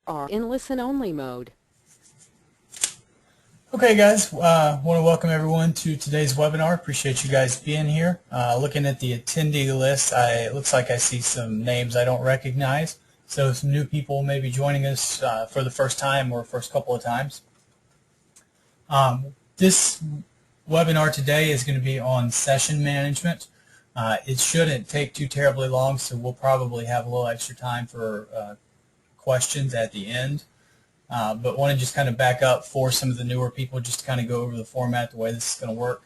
are in listen-only mode. Okay guys, want to welcome everyone to today's webinar. Appreciate you guys being here. Looking at the attendee list, it looks like I see some names I don't recognize. So some new people may be joining us for the first time or first couple of times. This webinar today is going to be on session management. It shouldn't take too terribly long, so we'll probably have a little extra time for questions at the end. But want to just kind of back up for some of the newer people, just to kind of go over the format, the way this is going to work.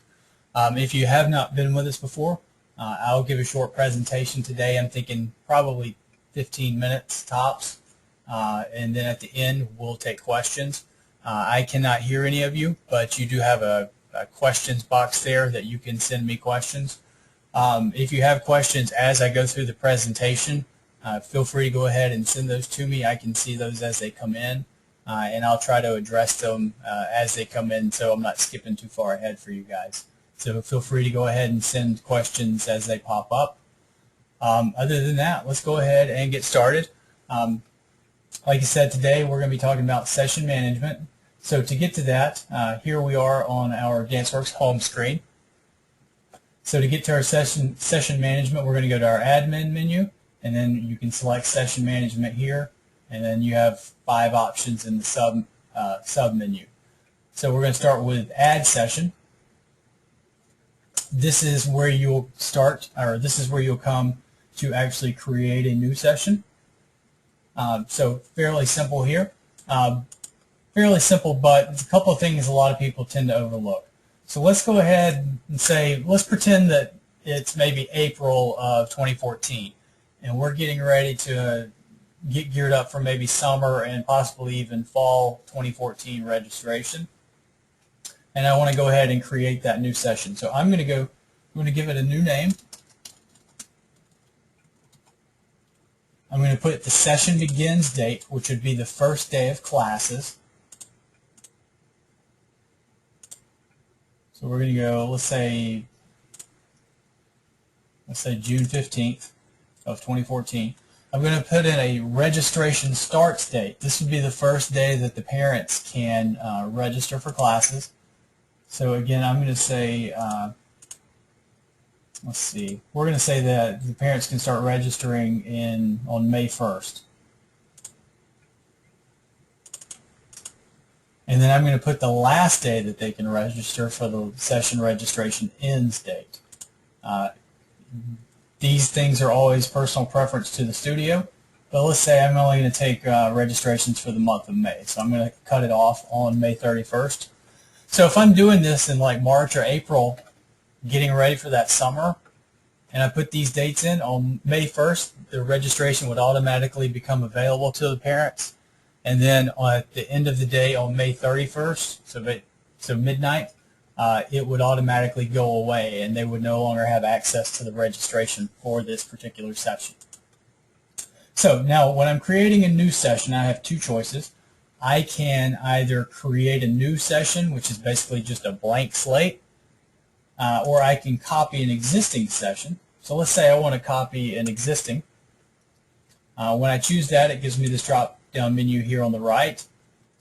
If you have not been with us before, I'll give a short presentation today. I'm thinking probably 15 minutes tops, and then at the end we'll take questions. I cannot hear any of you, but you do have a questions box there that you can send me questions. If you have questions as I go through the presentation, feel free to go ahead and send those to me. I can see those as they come in. And I'll try to address them as they come in, so I'm not skipping too far ahead for you guys. So feel free to go ahead and send questions as they pop up. Other than that, let's go ahead and get started. Like I said, today we're going to be talking about session management. So to get to that, here we are on our DanceWorks home screen. So to get to our session management, we're going to go to our admin menu, and then you can select session management here. And then you have 5 options in the sub menu. So we're going to start with add session. This is where you'll start, or this is where you'll come to actually create a new session. So fairly simple here. Fairly simple, but a couple of things a lot of people tend to overlook. So let's go ahead and say, let's pretend that it's maybe April of 2014, and we're getting ready to get geared up for maybe summer and possibly even fall 2014 registration. And I want to go ahead and create that new session. So I'm going to give it a new name. I'm going to put the session begins date, which would be the first day of classes. So we're going to go, let's say June 15th of 2014. I'm going to put in a registration starts date. This would be the first day that the parents can register for classes. So again, I'm going to say, let's see, we're going to say that the parents can start registering on May 1st. And then I'm going to put the last day that they can register for the session registration ends date. These things are always personal preference to the studio, but let's say I'm only going to take registrations for the month of May, so I'm going to cut it off on May 31st. So if I'm doing this in like March or April, getting ready for that summer, and I put these dates in on May 1st, the registration would automatically become available to the parents, and then at the end of the day on May 31st, so midnight, it would automatically go away, and they would no longer have access to the registration for this particular session. So now when I'm creating a new session, I have 2 choices. I can either create a new session, which is basically just a blank slate, or I can copy an existing session. So let's say I want to copy an existing. When I choose that, it gives me this drop-down menu here on the right.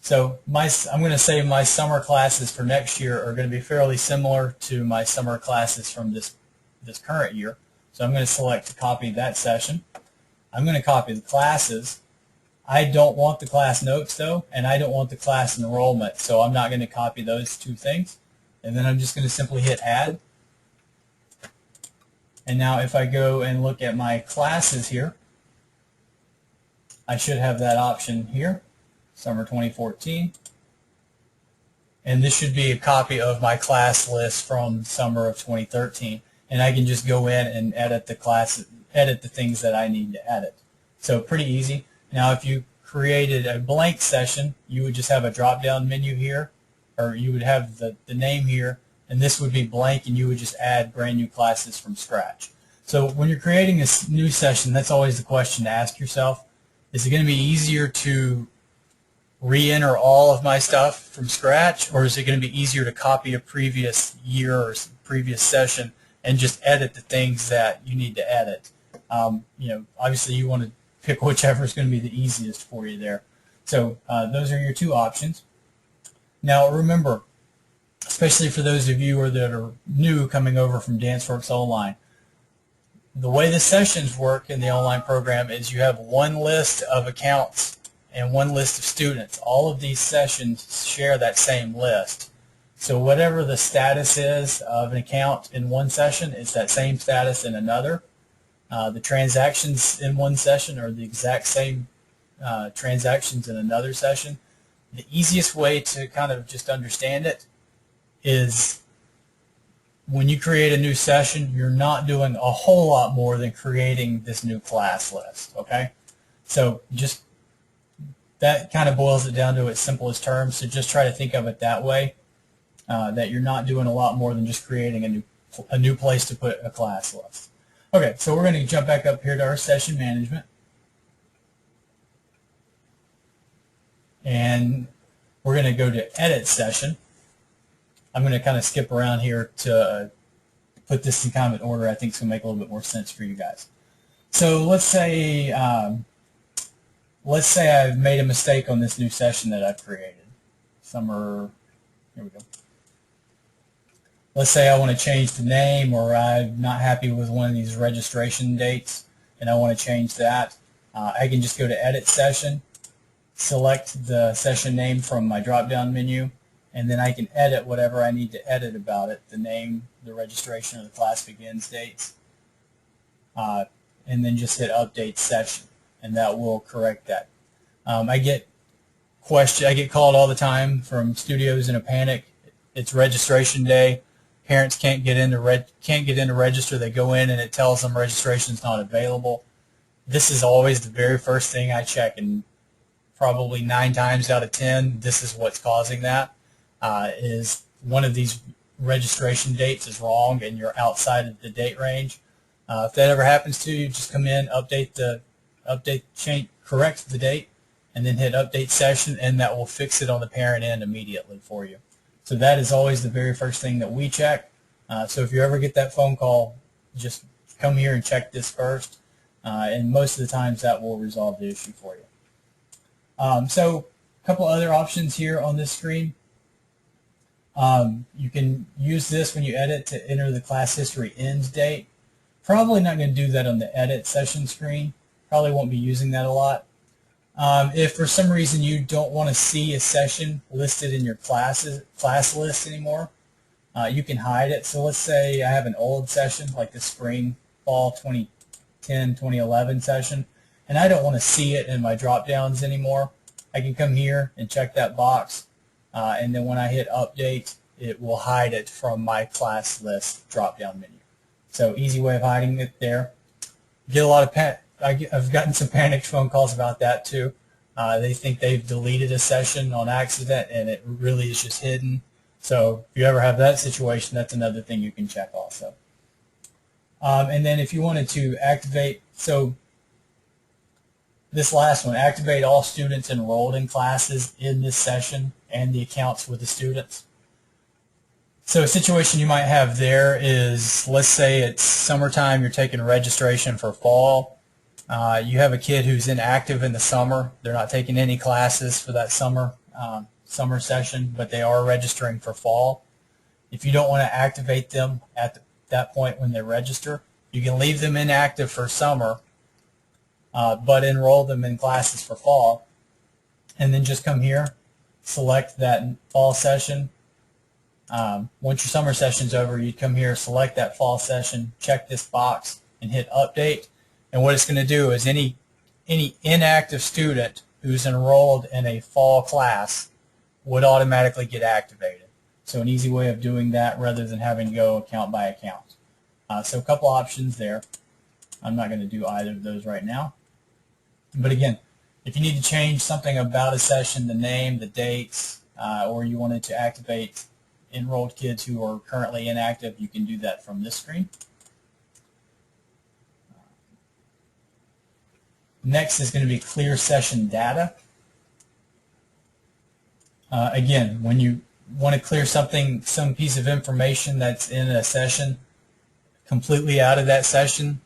So I'm going to say my summer classes for next year are going to be fairly similar to my summer classes from this current year. So I'm going to select to copy that session. I'm going to copy the classes. I don't want the class notes though, and I don't want the class enrollment, so I'm not going to copy those 2 things. And then I'm just going to simply hit add. And now if I go and look at my classes here, I should have that option here. Summer 2014, and this should be a copy of my class list from summer of 2013, and I can just go in and edit the things that I need to edit. So pretty easy. Now if you created a blank session, you would just have a drop-down menu here, or you would have the name here, and this would be blank, and you would just add brand new classes from scratch. So when you're creating a new session, that's always the question to ask yourself. Is it going to be easier to re-enter all of my stuff from scratch, or is it going to be easier to copy a previous year or previous session and just edit the things that you need to edit? Obviously you want to pick whichever is going to be the easiest for you there. So those are your two options. Now remember, especially for those of you that are new coming over from DanceWorks Online, the way the sessions work in the online program is you have one list of accounts and one list of students. All of these sessions share that same list. So whatever the status is of an account in one session, it's that same status in another. The transactions in one session are the exact same transactions in another session. The easiest way to kind of just understand it is when you create a new session, you're not doing a whole lot more than creating this new class list, okay? So just that kind of boils it down to its simplest terms, so just try to think of it that way, that you're not doing a lot more than just creating a new place to put a class list. Okay, so we're going to jump back up here to our session management. And we're going to go to Edit Session. I'm going to kind of skip around here to put this in kind of an order I think it's going to make a little bit more sense for you guys. So let's say I've made a mistake on this new session that I've created. Here we go. Let's say I want to change the name, or I'm not happy with one of these registration dates and I want to change that. I can just go to Edit Session, select the session name from my drop-down menu, and then I can edit whatever I need to edit about it, the name, the registration, or the class begins dates, and then just hit Update Session, and that will correct that. I get called all the time from studios in a panic. It's registration day. Parents can't get in to register. They go in and it tells them registration is not available. This is always the very first thing I check, and probably 9 times out of 10, this is what's causing that. Is one of these registration dates is wrong and you're outside of the date range. If that ever happens to you, just come in, correct the date, and then hit Update Session, and that will fix it on the parent end immediately for you. So that is always the very first thing that we check. So if you ever get that phone call, just come here and check this first, and most of the times that will resolve the issue for you. So a couple other options here on this screen. You can use this when you edit to enter the class history end date. Probably not going to do that on the Edit Session screen. Probably won't be using that a lot. If for some reason you don't want to see a session listed in your class list anymore, you can hide it. So let's say I have an old session like the spring, fall 2010, 2011 session, and I don't want to see it in my drop-downs anymore. I can come here and check that box, and then when I hit Update, it will hide it from my class list drop-down menu. So easy way of hiding it there. Get a lot of I've gotten some panicked phone calls about that too. They think they've deleted a session on accident and it really is just hidden. So if you ever have that situation, that's another thing you can check also. And then if you wanted to activate, so this last one, activate all students enrolled in classes in this session and the accounts with the students. So a situation you might have there is, let's say it's summertime, you're taking registration for fall. You have a kid who's inactive in the summer. They're not taking any classes for that summer session, but they are registering for fall. If you don't want to activate them at that point when they register, you can leave them inactive for summer, but enroll them in classes for fall, and then just come here, select that fall session. Once your summer session's over, you'd come here, select that fall session, check this box, and hit Update. And what it's going to do is any inactive student who's enrolled in a fall class would automatically get activated. So an easy way of doing that rather than having to go account by account. So a couple options there. I'm not going to do either of those right now. But again, if you need to change something about a session, the name, the dates, or you wanted to activate enrolled kids who are currently inactive, you can do that from this screen. Next is going to be clear session data. Again, when you want to clear some piece of information that's in a session completely out of that session.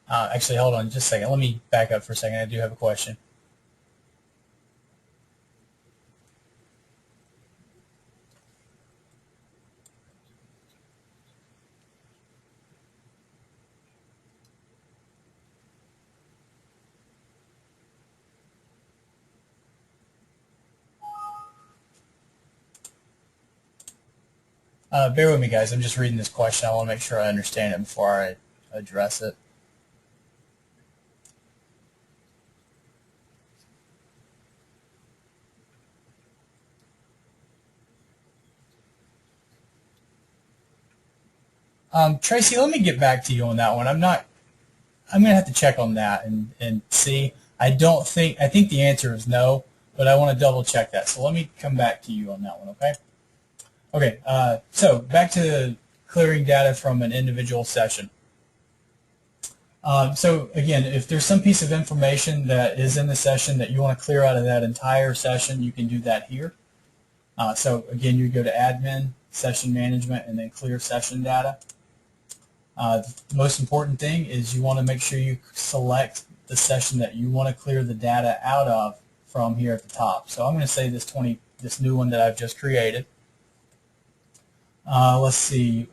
Actually, hold on just a second. Let me back up for a second. I do have a question. Bear with me, guys. I'm just reading this question. I want to make sure I understand it before I address it. Tracy, let me get back to you on that one. I'm going to have to check on that and see. I think the answer is no, but I want to double check that. So let me come back to you on that one, okay? Okay, so back to clearing data from an individual session. So again, if there's some piece of information that is in the session that you want to clear out of that entire session, you can do that here. So again, you go to Admin, Session Management, and then Clear Session Data. The most important thing is you want to make sure you select the session that you want to clear the data out of from here at the top. So I'm going to say this new one that I've just created. Let's see,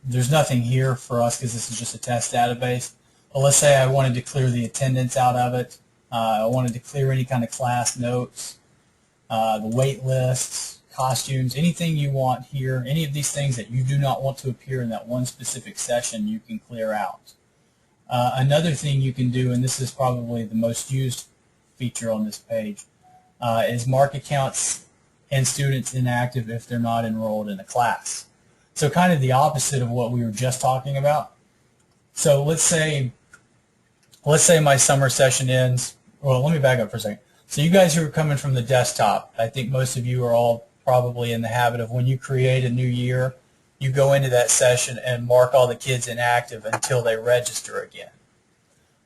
there's nothing here for us because this is just a test database. But let's say I wanted to clear the attendance out of it. I wanted to clear any kind of class notes, the wait lists, costumes, anything you want here, any of these things that you do not want to appear in that one specific session, you can clear out. Another thing you can do, and this is probably the most used feature on this page, is mark accounts and students inactive if they're not enrolled in a class. So kind of the opposite of what we were just talking about. So let's say my summer session ends. Well, let me back up for a second. So you guys who are coming from the desktop, I think most of you are all probably in the habit of when you create a new year, you go into that session and mark all the kids inactive until they register again.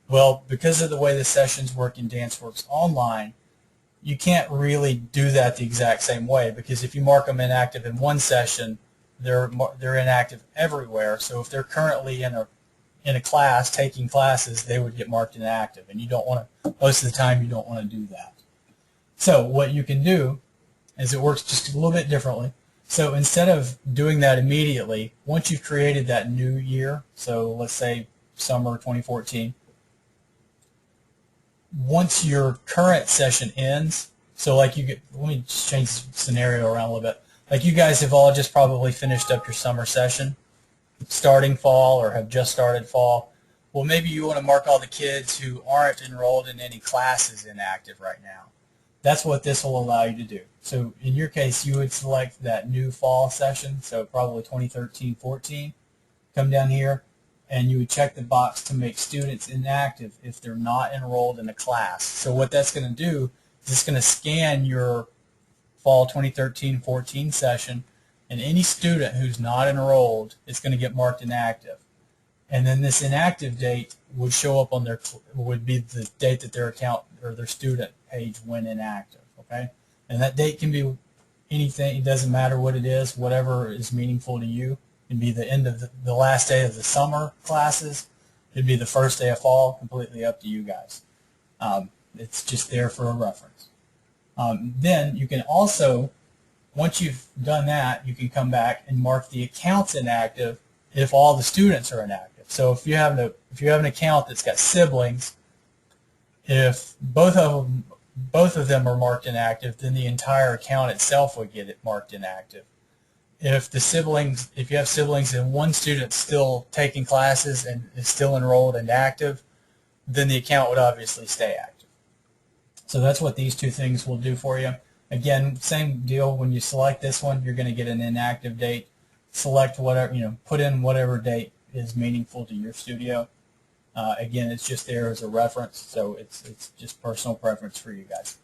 Well, because of the way the sessions work in DanceWorks Online, you can't really do that the exact same way, because if you mark them inactive in one session, they're inactive everywhere. So if they're currently in a class taking classes, they would get marked inactive, and you don't want to. Most of the time, you don't want to do that. So what you can do is it works just a little bit differently. So instead of doing that immediately, once you've created that new year, so let's say summer 2014, once your current session ends, so like let me just change the scenario around a little bit. Like you guys have all just probably finished up your summer session, starting fall or have just started fall. Well, maybe you want to mark all the kids who aren't enrolled in any classes inactive right now. That's what this will allow you to do. So in your case, you would select that new fall session, so probably 2013-14. Come down here, and you would check the box to make students inactive if they're not enrolled in a class. So what that's going to do is it's going to scan your fall 2013-14 session, and any student who's not enrolled is going to get marked inactive. And then this inactive date would show up on would be the date that their account or their student page went inactive, okay? And that date can be anything. It doesn't matter what it is, whatever is meaningful to you. It can be the end of the last day of the summer classes. It would be the first day of fall, completely up to you guys. It's just there for a reference. Then you can also, once you've done that, you can come back and mark the accounts inactive if all the students are inactive. So if you have an account that's got siblings, if both of them are marked inactive, then the entire account itself would get it marked inactive. If you have siblings and one student's still taking classes and is still enrolled and active, then the account would obviously stay active. So that's what these two things will do for you. Again, same deal. When you select this one, you're going to get an inactive date. Select whatever, put in whatever date is meaningful to your studio. Again, it's just there as a reference, so it's just personal preference for you guys.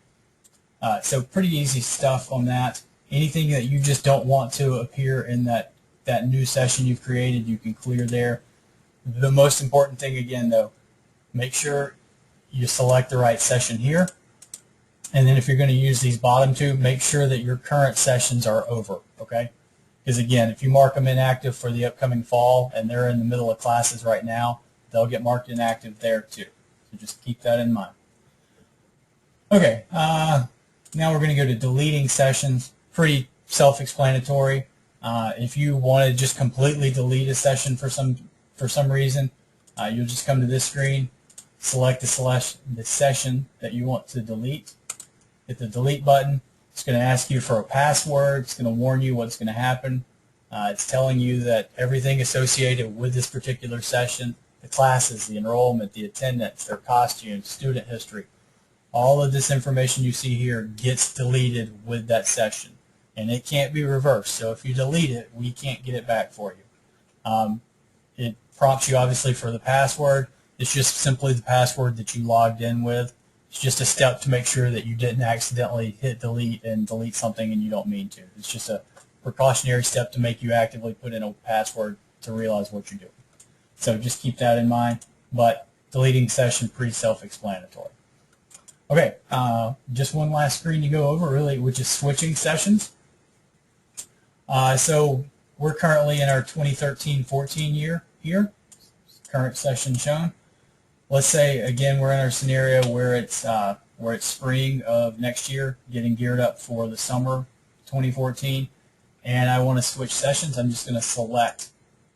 So pretty easy stuff on that. Anything that you just don't want to appear in that new session you've created, you can clear there. The most important thing, again, though, make sure you select the right session here. And then if you're going to use these bottom two, make sure that your current sessions are over, okay? Because again, if you mark them inactive for the upcoming fall and they're in the middle of classes right now, they'll get marked inactive there too. So just keep that in mind. Okay, now we're going to go to deleting sessions. Pretty self-explanatory. If you want to just completely delete a session for some reason, you'll just come to this screen, select the session that you want to delete, hit the delete button. It's going to ask you for a password. It's going to warn you what's going to happen. It's telling you that everything associated with this particular session, the classes, the enrollment, the attendance, their costumes, student history, all of this information you see here gets deleted with that session. And it can't be reversed. So if you delete it, we can't get it back for you. It prompts you obviously for the password. It's just simply the password that you logged in with. It's just a step to make sure that you didn't accidentally hit delete and delete something and you don't mean to. It's just a precautionary step to make you actively put in a password to realize what you're doing. So just keep that in mind. But deleting session, pretty self-explanatory. Okay, just one last screen to go over, really, which is switching sessions. So we're currently in our 2013-14 year here. Current session shown. Let's say again we're in our scenario where it's spring of next year, getting geared up for the summer 2014, and I want to switch sessions. I'm just going to select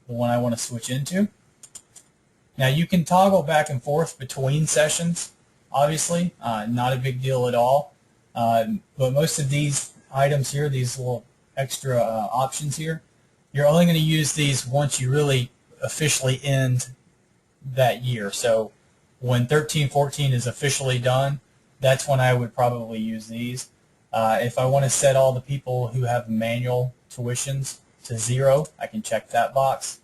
the one I want to switch into. Now you can toggle back and forth between sessions. Obviously, not a big deal at all. But most of these items here, these little extra options here, you're only going to use these once you really officially end that year. So when 13-14 is officially done, that's when I would probably use these. If I want to set all the people who have manual tuitions to 0, I can check that box.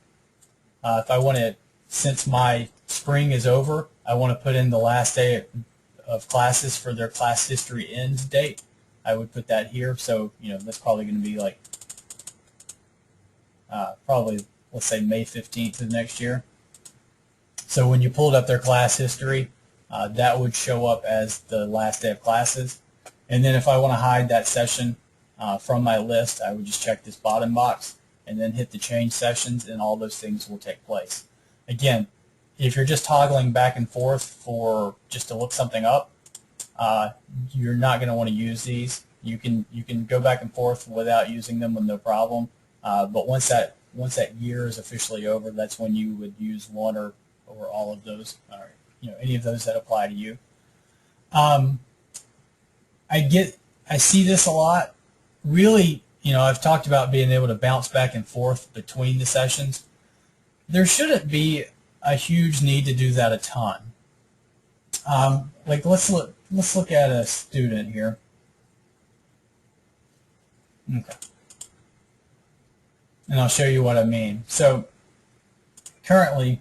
If I want to, since my spring is over, I want to put in the last day of classes for their class history end date, I would put that here. So, that's probably going to be like, probably, let's say May 15th of next year. So when you pulled up their class history, that would show up as the last day of classes. And then if I want to hide that session from my list, I would just check this bottom box and then hit the change sessions, and all those things will take place. Again, if you're just toggling back and forth for just to look something up, you're not going to want to use these. You can go back and forth without using them with no problem. But once that year is officially over, that's when you would use one or all of those, or any of those that apply to you. I see this a lot. Really, I've talked about being able to bounce back and forth between the sessions. There shouldn't be a huge need to do that a ton. Like let's look at a student here. Okay. And I'll show you what I mean. So currently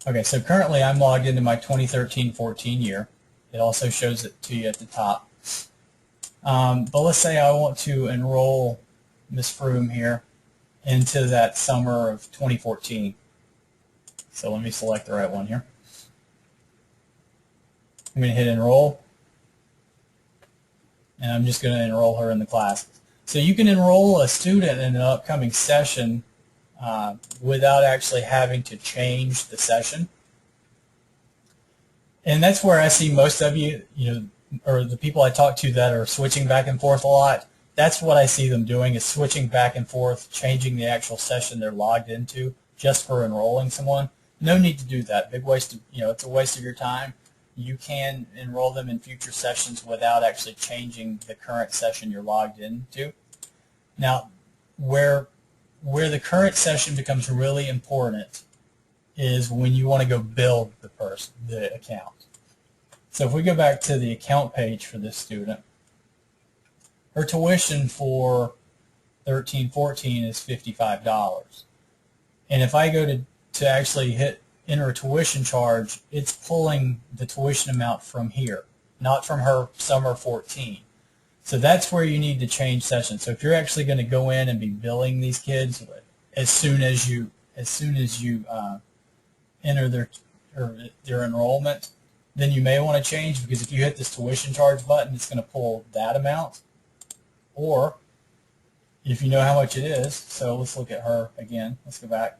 I'm logged into my 2013-14 year. It also shows it to you at the top. But let's say I want to enroll Miss Froome here into that summer of 2014. So let me select the right one here. I'm going to hit enroll, and I'm just going to enroll her in the classes. So you can enroll a student in an upcoming session without actually having to change the session. And that's where I see most of you, or the people I talk to that are switching back and forth a lot, that's what I see them doing, is switching back and forth, changing the actual session they're logged into just for enrolling someone. No need to do that. Big waste of, it's a waste of your time. You can enroll them in future sessions without actually changing the current session you're logged into. Now, where the current session becomes really important is when you want to go build the account. So if we go back to the account page for this student, her tuition for 13-14 is $55. And if I go to actually enter a tuition charge, it's pulling the tuition amount from here, not from her summer 14. So that's where you need to change sessions. So if you're actually going to go in and be billing these kids as soon as you enter their enrollment, then you may want to change, because if you hit this tuition charge button, it's going to pull that amount. Or if you know how much it is, so let's look at her again. Let's go back.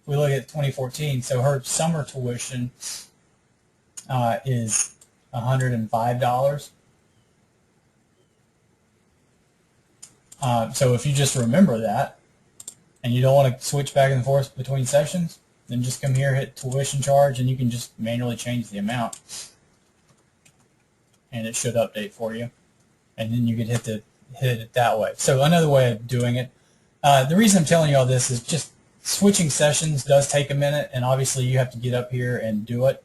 If we look at 2014, so her summer tuition is $105. So if you just remember that, and you don't want to switch back and forth between sessions, then just come here, hit tuition charge, and you can just manually change the amount, and it should update for you. And then you could hit it that way. So another way of doing it, The reason I'm telling you all this is just switching sessions does take a minute, and obviously you have to get up here and do it.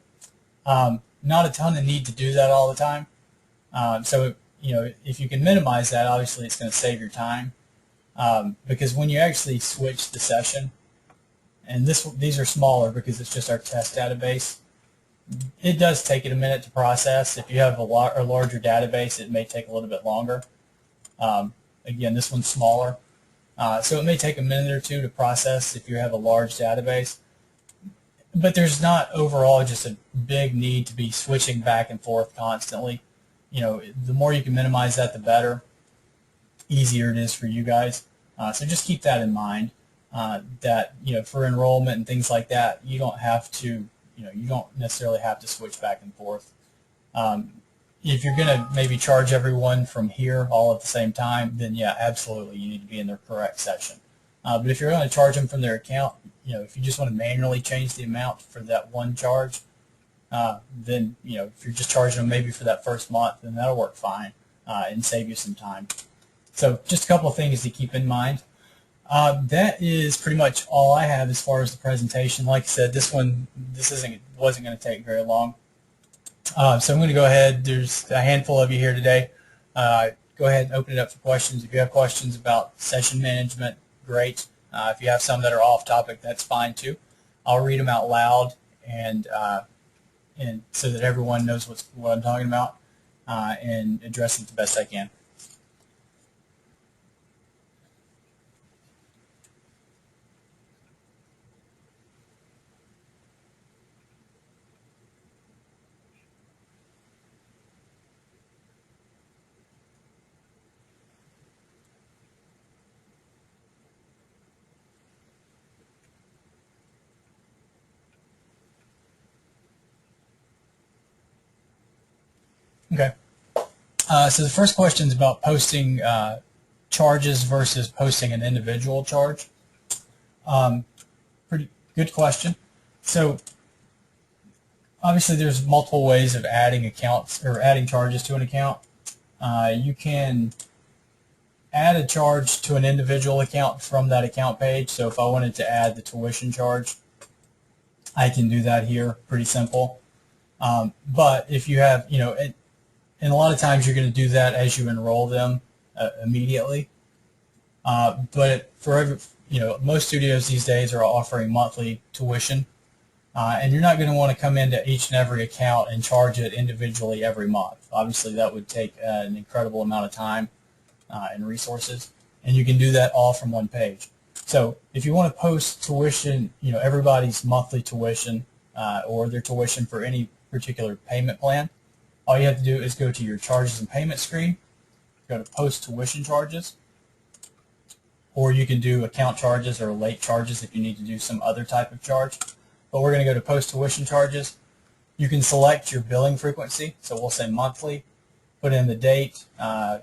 Not a ton of need to do that all the time. So if you can minimize that, obviously it's going to save your time. Because when you actually switch the session, and these are smaller because it's just our test database, it does take it a minute to process. If you have a larger database, it may take a little bit longer. Again, this one's smaller. So it may take a minute or two to process if you have a large database. But there's not overall just a big need to be switching back and forth constantly. The more you can minimize that, the better. Easier it is for you guys. So just keep that in mind. That for enrollment and things like that, you don't have to. You don't necessarily have to switch back and forth. If you're going to maybe charge everyone from here all at the same time, then yeah, absolutely, you need to be in their correct session. But if you're going to charge them from their account, if you just want to manually change the amount for that one charge, then if you're just charging them maybe for that first month, then that'll work fine and save you some time. So just a couple of things to keep in mind. That is pretty much all I have as far as the presentation. Like I said, this wasn't going to take very long. So I'm going to go ahead. There's a handful of you here today. Go ahead and open it up for questions. If you have questions about session management, great. If you have some that are off topic, that's fine too. I'll read them out loud and so that everyone knows what I'm talking about and address it the best I can. Okay. So the first question is about posting charges versus posting an individual charge. Pretty good question. So obviously there's multiple ways of adding accounts or adding charges to an account. You can add a charge to an individual account from that account page. So if I wanted to add the tuition charge, I can do that here. Pretty simple. But if you have, and a lot of times you're going to do that as you enroll them immediately. But for most studios these days are offering monthly tuition, and you're not going to want to come into each and every account and charge it individually every month. Obviously, that would take an incredible amount of time and resources, and you can do that all from one page. So if you want to post tuition, everybody's monthly tuition or their tuition for any particular payment plan, all you have to do is go to your charges and payment screen, go to post tuition charges, or you can do account charges or late charges if you need to do some other type of charge. But we're going to go to post tuition charges. You can select your billing frequency, so we'll say monthly, put in the date,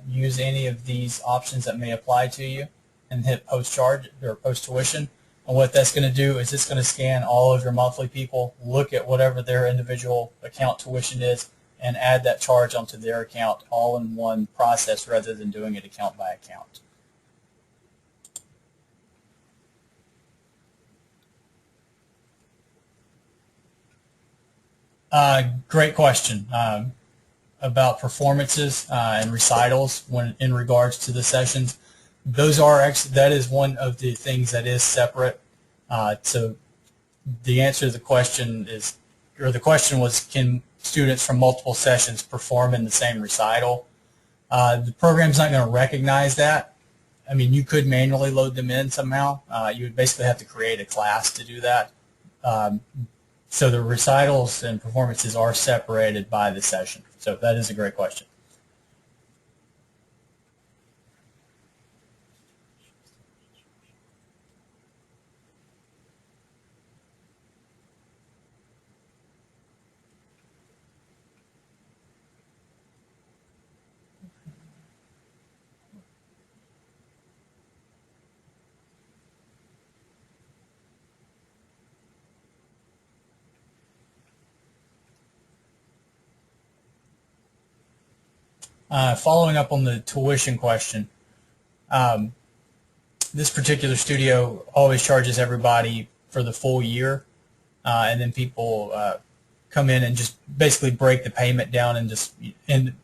use any of these options that may apply to you, and hit post charge or post tuition. And what that's going to do is it's going to scan all of your monthly people, look at whatever their individual account tuition is, and add that charge onto their account all in one process rather than doing it account by account. Great question about performances and recitals when in regards to the sessions. That is one of the things that is separate. So the answer to the question is, or the question was, can students from multiple sessions perform in the same recital? The program's not going to recognize that. I mean, you could manually load them in somehow. You would basically have to create a class to do that. So the recitals and performances are separated by the session. So that is a great question. Following up on the tuition question, this particular studio always charges everybody for the full year, and then people come in and just basically break the payment down and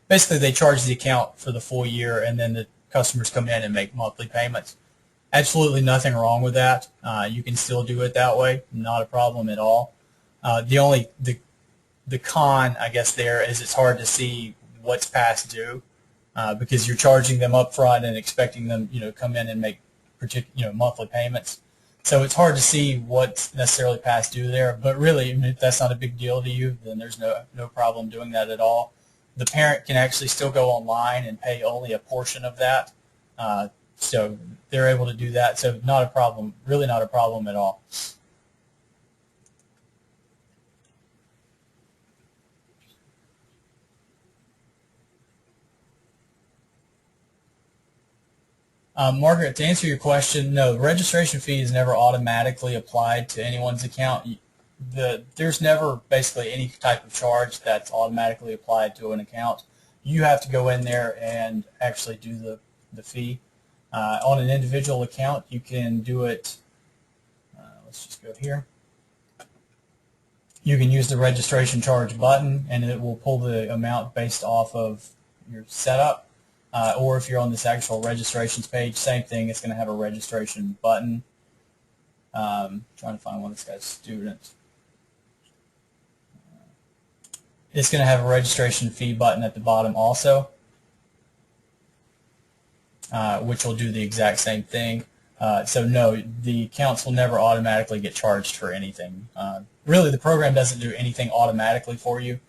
basically they charge the account for the full year, and then the customers come in and make monthly payments. Absolutely nothing wrong with that. You can still do it that way, not a problem at all. The con, I guess, there is it's hard to see what's past due because you're charging them up front and expecting them, come in and make monthly payments. So it's hard to see what's necessarily past due there. But really, if that's not a big deal to you, then there's no problem doing that at all. The parent can actually still go online and pay only a portion of that. So they're able to do that. So not a problem, really not a problem at all. Margaret, to answer your question, no, the registration fee is never automatically applied to anyone's account. There's never basically any type of charge that's automatically applied to an account. You have to go in there and actually do the fee. On an individual account, you can do it, let's just go here. You can use the registration charge button, and it will pull the amount based off of your setup. Or if you're on this actual registrations page, same thing. It's going to have a registration button. Trying to find one that's got student. It's going to have a registration fee button at the bottom also, which will do the exact same thing. So no, the accounts will never automatically get charged for anything. Really, the program doesn't do anything automatically for you.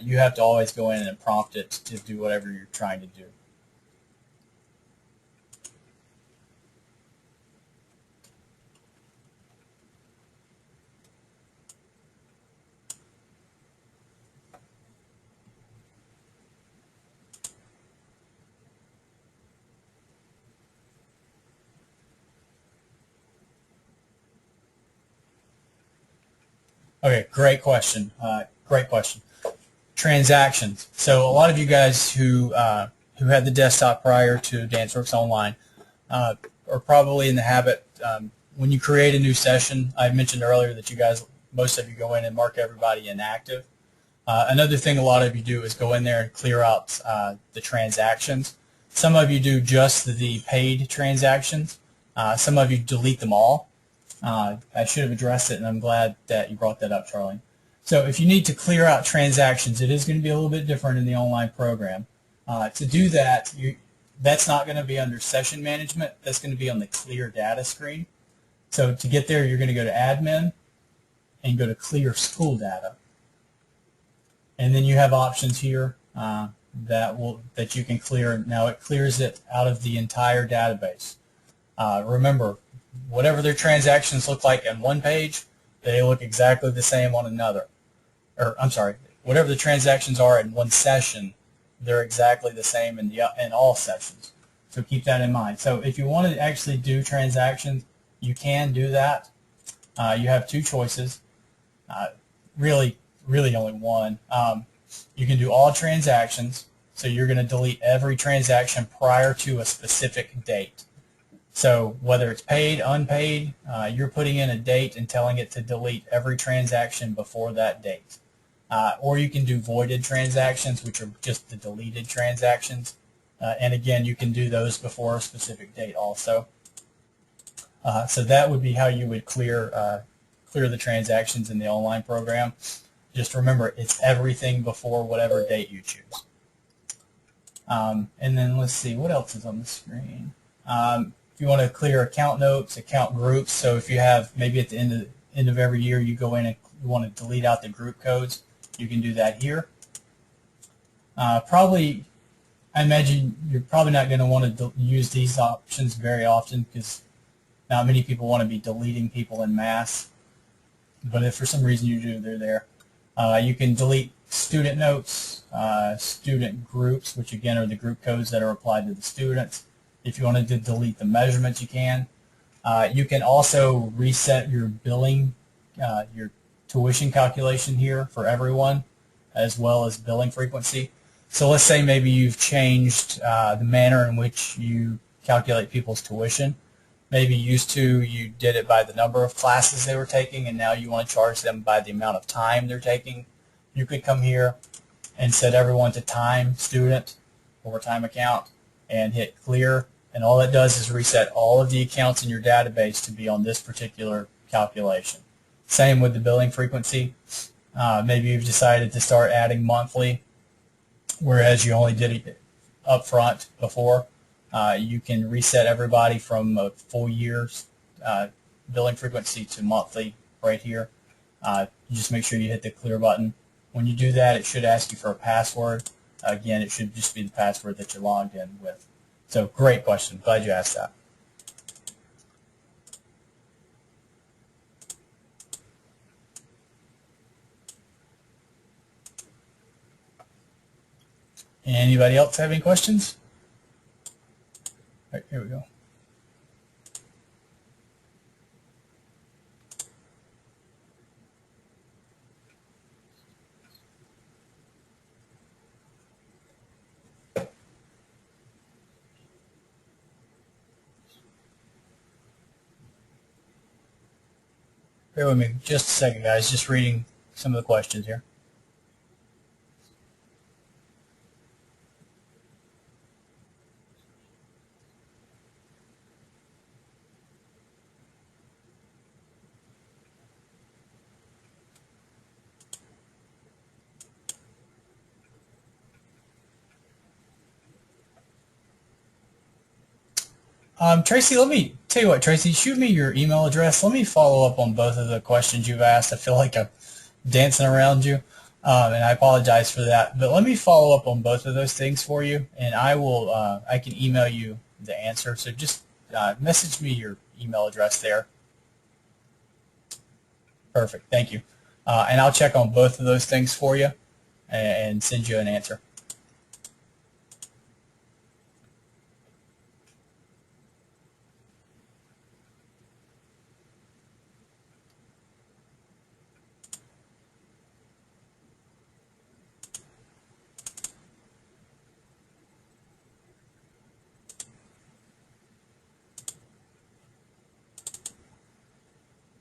You have to always go in and prompt it to do whatever you're trying to do. Okay, great question. Great question. Transactions. So a lot of you guys who had the desktop prior to DanceWorks Online are probably in the habit, when you create a new session, I mentioned earlier that most of you go in and mark everybody inactive. Another thing a lot of you do is go in there and clear out the transactions. Some of you do just the paid transactions. Some of you delete them all. I should have addressed it, and I'm glad that you brought that up, Charlie. So if you need to clear out transactions, it is going to be a little bit different in the online program. To do that, that's not going to be under session management. That's going to be on the clear data screen. So to get there, you're going to go to admin and go to clear school data. And then you have options here that you can clear. Now it clears it out of the entire database. Remember, whatever their transactions look like on one page, they look exactly the same on another. Or I'm sorry, whatever the transactions are in one session, they're exactly the same in all sessions. So keep that in mind. So if you want to actually do transactions, you can do that. You have two choices. Really only one. You can do all transactions. So you're going to delete every transaction prior to a specific date. So whether it's paid, unpaid, you're putting in a date and telling it to delete every transaction before that date. Or you can do voided transactions, which are just the deleted transactions. And again, you can do those before a specific date also. So that would be how you would clear the transactions in the online program. Just remember, it's everything before whatever date you choose. And then let's see, what else is on the screen? If you want to clear account notes, account groups, so if you have maybe at the end of every year you go in and you want to delete out the group codes, you can do that here. Probably, I imagine you're probably not going to want to use these options very often because not many people want to be deleting people en masse. But if for some reason you do, they're there. You can delete student notes, student groups, which again are the group codes that are applied to the students. If you wanted to delete the measurements, you can. You can also reset your billing, your tuition calculation here for everyone, as well as billing frequency. So let's say maybe you've changed the manner in which you calculate people's tuition. Maybe used to you did it by the number of classes they were taking, and now you want to charge them by the amount of time they're taking. You could come here and set everyone to time student or time account and hit clear, and all it does is reset all of the accounts in your database to be on this particular calculation. Same with the billing frequency. Maybe you've decided to start adding monthly, whereas you only did it up front before. You can reset everybody from a full year's billing frequency to monthly right here. You just make sure you hit the clear button. When you do that, it should ask you for a password. Again, it should just be the password that you logged in with. So great question. Glad you asked that. Anybody else have any questions? All right, here we go. Bear with me just a second, guys. Just reading some of the questions here. Tracy, let me tell you what, Tracy, shoot me your email address. Let me follow up on both of the questions you've asked. I feel like I'm dancing around you, and I apologize for that. But let me follow up on both of those things for you, and I can email you the answer. So just message me your email address there. Perfect, thank you. And I'll check on both of those things for you and send you an answer.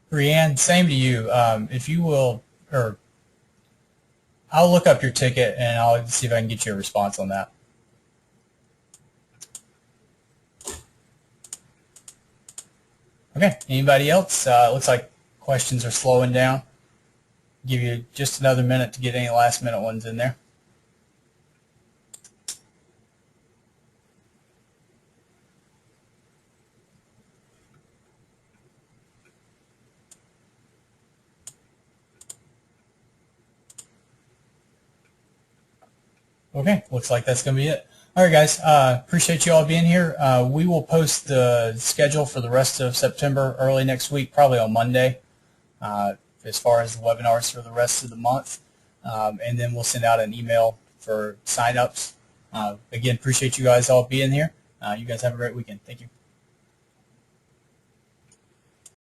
Brianne, same to you. If you will, or I'll look up your ticket and I'll see if I can get you a response on that. Okay, anybody else? Looks like questions are slowing down. Give you just another minute to get any last minute ones in there. Okay, looks like that's going to be it. All right, guys, appreciate you all being here. We will post the schedule for the rest of September early next week, probably on Monday, as far as the webinars for the rest of the month. And then we'll send out an email for sign-ups. Again, appreciate you guys all being here. You guys have a great weekend. Thank you.